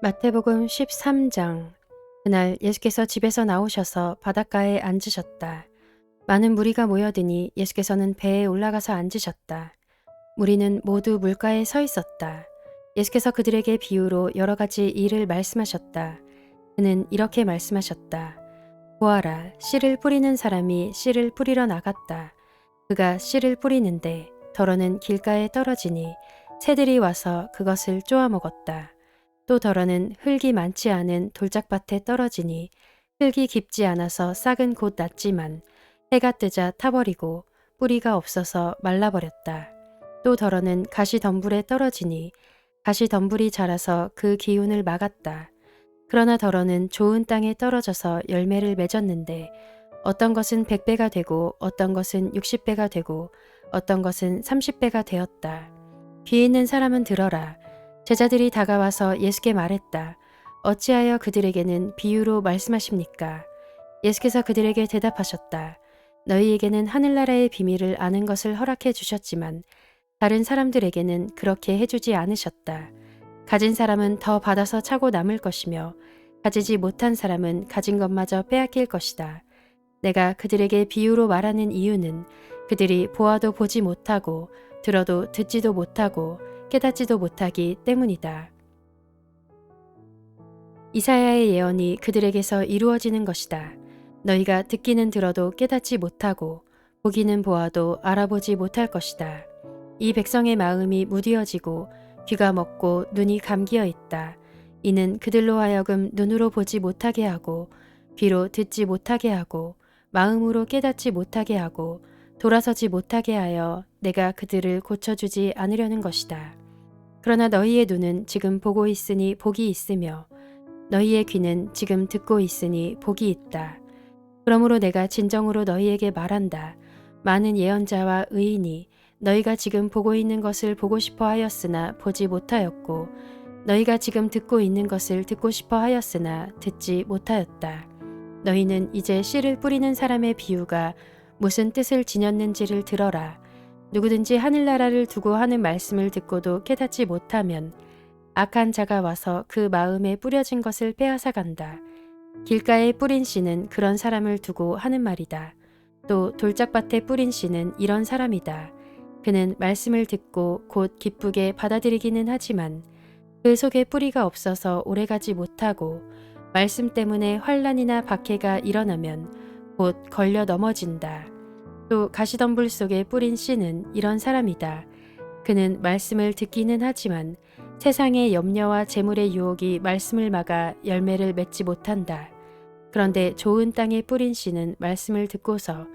마태복음 13장. 그날 예수께서 집에서 나오셔서 바닷가에 앉으셨다. 많은 무리가 모여드니 예수께서는 배에 올라가서 앉으셨다. 무리는 모두 물가에 서 있었다. 예수께서 그들에게 비유로 여러 가지 일을 말씀하셨다. 그는 이렇게 말씀하셨다. 보아라, 씨를 뿌리는 사람이 씨를 뿌리러 나갔다. 그가 씨를 뿌리는데 덜어는 길가에 떨어지니 새들이 와서 그것을 쪼아 먹었다. 또 덜어는 흙이 많지 않은 돌짝밭에 떨어지니 흙이 깊지 않아서 싹은 곧 났지만 해가 뜨자 타버리고 뿌리가 없어서 말라버렸다. 또 덜어는 가시덤불에 떨어지니 가시덤불이 자라서 그 기운을 막았다. 그러나 덜어는 좋은 땅에 떨어져서 열매를 맺었는데 어떤 것은 100배가 되고 어떤 것은 60배가 되고 어떤 것은 30배가 되었다. 귀 있는 사람은 들어라. 제자들이 다가와서 예수께 말했다. 어찌하여 그들에게는 비유로 말씀하십니까? 예수께서 그들에게 대답하셨다. 너희에게는 하늘나라의 비밀을 아는 것을 허락해 주셨지만 다른 사람들에게는 그렇게 해주지 않으셨다. 가진 사람은 더 받아서 차고 남을 것이며 가지지 못한 사람은 가진 것마저 빼앗길 것이다. 내가 그들에게 비유로 말하는 이유는 그들이 보아도 보지 못하고 들어도 듣지도 못하고 깨닫지도 못하기 때문이다. 이사야의 예언이 그들에게서 이루어지는 것이다. 너희가 듣기는 들어도 깨닫지 못하고 보기는 보아도 알아보지 못할 것이다. 이 백성의 마음이 무디어지고 귀가 먹고 눈이 감기어 있다. 이는 그들로 하여금 눈으로 보지 못하게 하고 귀로 듣지 못하게 하고 마음으로 깨닫지 못하게 하고 돌아서지 못하게 하여 내가 그들을 고쳐주지 않으려는 것이다. 그러나 너희의 눈은 지금 보고 있으니 복이 있으며 너희의 귀는 지금 듣고 있으니 복이 있다. 그러므로 내가 진정으로 너희에게 말한다. 많은 예언자와 의인이 너희가 지금 보고 있는 것을 보고 싶어 하였으나 보지 못하였고 너희가 지금 듣고 있는 것을 듣고 싶어 하였으나 듣지 못하였다. 너희는 이제 씨를 뿌리는 사람의 비유가 무슨 뜻을 지녔는지를 들어라. 누구든지 하늘나라를 두고 하는 말씀을 듣고도 깨닫지 못하면 악한 자가 와서 그 마음에 뿌려진 것을 빼앗아 간다. 길가에 뿌린 씨는 그런 사람을 두고 하는 말이다. 또 돌짝밭에 뿌린 씨는 이런 사람이다. 그는 말씀을 듣고 곧 기쁘게 받아들이기는 하지만 그 속에 뿌리가 없어서 오래가지 못하고 말씀 때문에 환난이나 박해가 일어나면 곧 걸려 넘어진다. 또 가시덤불 속에 뿌린 씨는 이런 사람이다. 그는 말씀을 듣기는 하지만 세상의 염려와 재물의 유혹이 말씀을 막아 열매를 맺지 못한다. 그런데 좋은 땅에 뿌린 씨는 말씀을 듣고서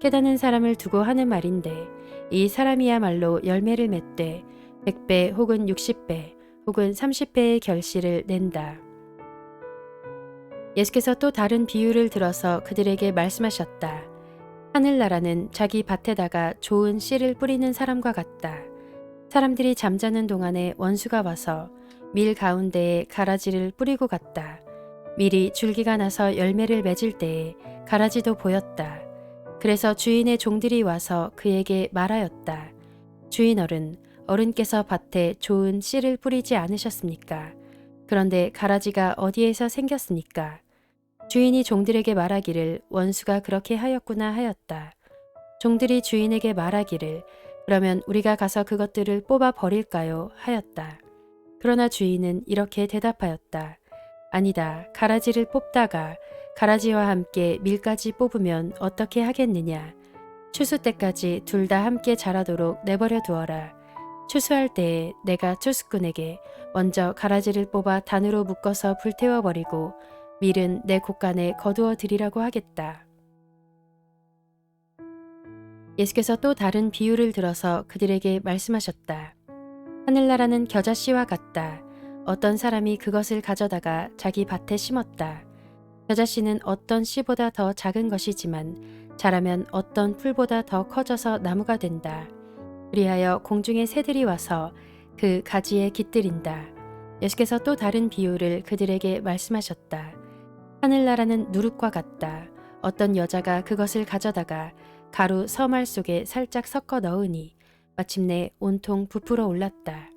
깨닫는 사람을 두고 하는 말인데 이 사람이야말로 열매를 맺되 100배 혹은 60배 혹은 30배의 결실을 낸다. 예수께서 또 다른 비유를 들어서 그들에게 말씀하셨다. 하늘나라는 자기 밭에다가 좋은 씨를 뿌리는 사람과 같다. 사람들이 잠자는 동안에 원수가 와서 밀 가운데에 가라지를 뿌리고 갔다. 밀이 줄기가 나서 열매를 맺을 때에 가라지도 보였다. 그래서 주인의 종들이 와서 그에게 말하였다. 주인 어른께서 밭에 좋은 씨를 뿌리지 않으셨습니까? 그런데 가라지가 어디에서 생겼습니까? 주인이 종들에게 말하기를 원수가 그렇게 하였구나 하였다. 종들이 주인에게 말하기를 그러면 우리가 가서 그것들을 뽑아 버릴까요? 하였다. 그러나 주인은 이렇게 대답하였다. 아니다. 가라지를 뽑다가 가라지와 함께 밀까지 뽑으면 어떻게 하겠느냐. 추수 때까지 둘 다 함께 자라도록 내버려 두어라. 추수할 때에 내가 추수꾼에게 먼저 가라지를 뽑아 단으로 묶어서 불태워 버리고 밀은 내 곳간에 거두어 드리라고 하겠다. 예수께서 또 다른 비유를 들어서 그들에게 말씀하셨다. 하늘나라는 겨자씨와 같다. 어떤 사람이 그것을 가져다가 자기 밭에 심었다. 겨자씨는 어떤 씨보다 더 작은 것이지만 자라면 어떤 풀보다 더 커져서 나무가 된다. 그리하여 공중의 새들이 와서 그 가지에 깃들인다. 예수께서 또 다른 비유를 그들에게 말씀하셨다. 하늘나라는 누룩과 같다. 어떤 여자가 그것을 가져다가 가루 서말 속에 살짝 섞어 넣으니 마침내 온통 부풀어 올랐다.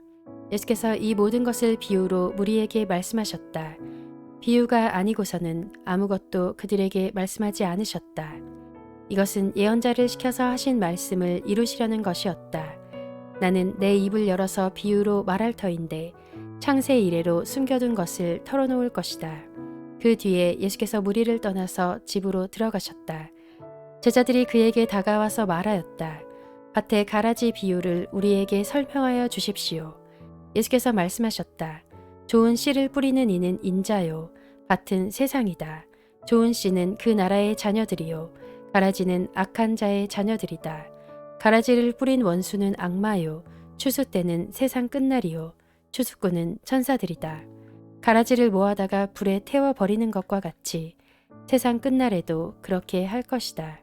예수께서 이 모든 것을 비유로 무리에게 말씀하셨다. 비유가 아니고서는 아무것도 그들에게 말씀하지 않으셨다. 이것은 예언자를 시켜서 하신 말씀을 이루시려는 것이었다. 나는 내 입을 열어서 비유로 말할 터인데 창세 이래로 숨겨둔 것을 털어놓을 것이다. 그 뒤에 예수께서 무리를 떠나서 집으로 들어가셨다. 제자들이 그에게 다가와서 말하였다. 밭의 가라지 비유를 우리에게 설명하여 주십시오. 예수께서 말씀하셨다. 좋은 씨를 뿌리는 이는 인자요. 밭은 세상이다. 좋은 씨는 그 나라의 자녀들이요. 가라지는 악한 자의 자녀들이다. 가라지를 뿌린 원수는 악마요. 추수 때는 세상 끝날이요. 추수꾼은 천사들이다. 가라지를 모아다가 불에 태워버리는 것과 같이 세상 끝날에도 그렇게 할 것이다.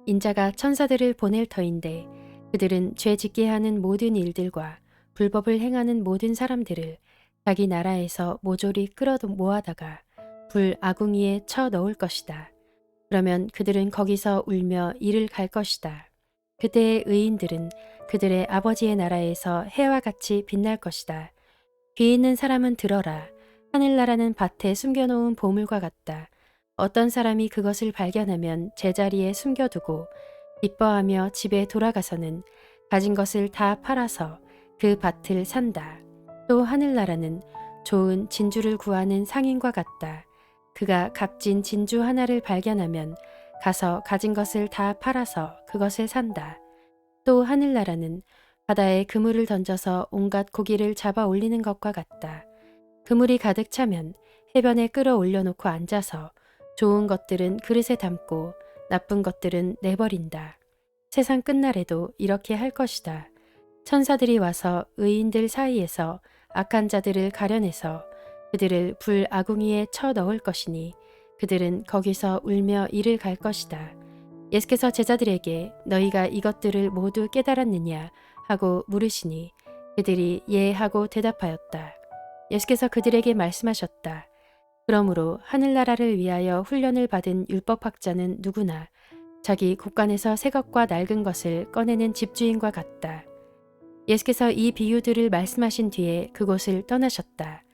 인자가 천사들을 보낼 터인데 그들은 죄 짓게 하는 모든 일들과 불법을 행하는 모든 사람들을 자기 나라에서 모조리 끌어 모아다가 불 아궁이에 쳐 넣을 것이다. 그러면 그들은 거기서 울며 이를 갈 것이다. 그때의 의인들은 그들의 아버지의 나라에서 해와 같이 빛날 것이다. 귀 있는 사람은 들어라. 하늘나라는 밭에 숨겨놓은 보물과 같다. 어떤 사람이 그것을 발견하면 제자리에 숨겨두고 기뻐하며 집에 돌아가서는 가진 것을 다 팔아서 그 밭을 산다. 또 하늘나라는 좋은 진주를 구하는 상인과 같다. 그가 값진 진주 하나를 발견하면 가서 가진 것을 다 팔아서 그것을 산다. 또 하늘나라는 바다에 그물을 던져서 온갖 고기를 잡아 올리는 것과 같다. 그물이 가득 차면 해변에 끌어올려 놓고 앉아서 좋은 것들은 그릇에 담고 나쁜 것들은 내버린다. 세상 끝날에도 이렇게 할 것이다. 천사들이 와서 의인들 사이에서 악한 자들을 가려내서 그들을 불 아궁이에 쳐 넣을 것이니 그들은 거기서 울며 이를 갈 것이다. 예수께서 제자들에게 너희가 이것들을 모두 깨달았느냐 하고 물으시니 그들이 예 하고 대답하였다. 예수께서 그들에게 말씀하셨다. 그러므로 하늘나라를 위하여 훈련을 받은 율법학자는 누구나 자기 곳간에서 새 것과 낡은 것을 꺼내는 집주인과 같다. 예수께서 이 비유들을 말씀하신 뒤에 그곳을 떠나셨다.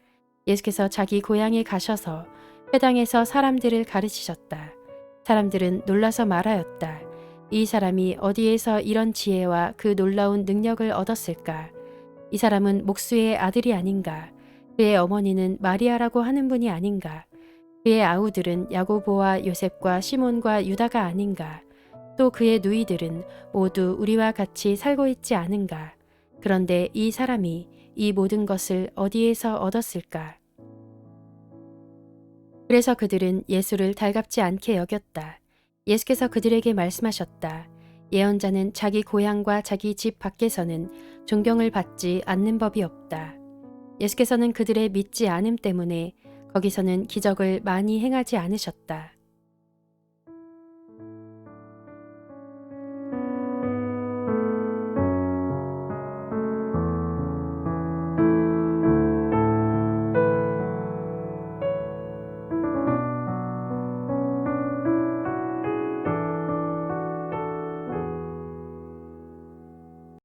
예수께서 자기 고향에 가셔서 회당에서 사람들을 가르치셨다. 사람들은 놀라서 말하였다. 이 사람이 어디에서 이런 지혜와 그 놀라운 능력을 얻었을까? 이 사람은 목수의 아들이 아닌가? 그의 어머니는 마리아라고 하는 분이 아닌가? 그의 아우들은 야고보와 요셉과 시몬과 유다가 아닌가? 또 그의 누이들은 모두 우리와 같이 살고 있지 않은가? 그런데 이 사람이 이 모든 것을 어디에서 얻었을까? 그래서 그들은 예수를 달갑지 않게 여겼다. 예수께서 그들에게 말씀하셨다. 예언자는 자기 고향과 자기 집 밖에서는 존경을 받지 않는 법이 없다. 예수께서는 그들의 믿지 않음 때문에 거기서는 기적을 많이 행하지 않으셨다.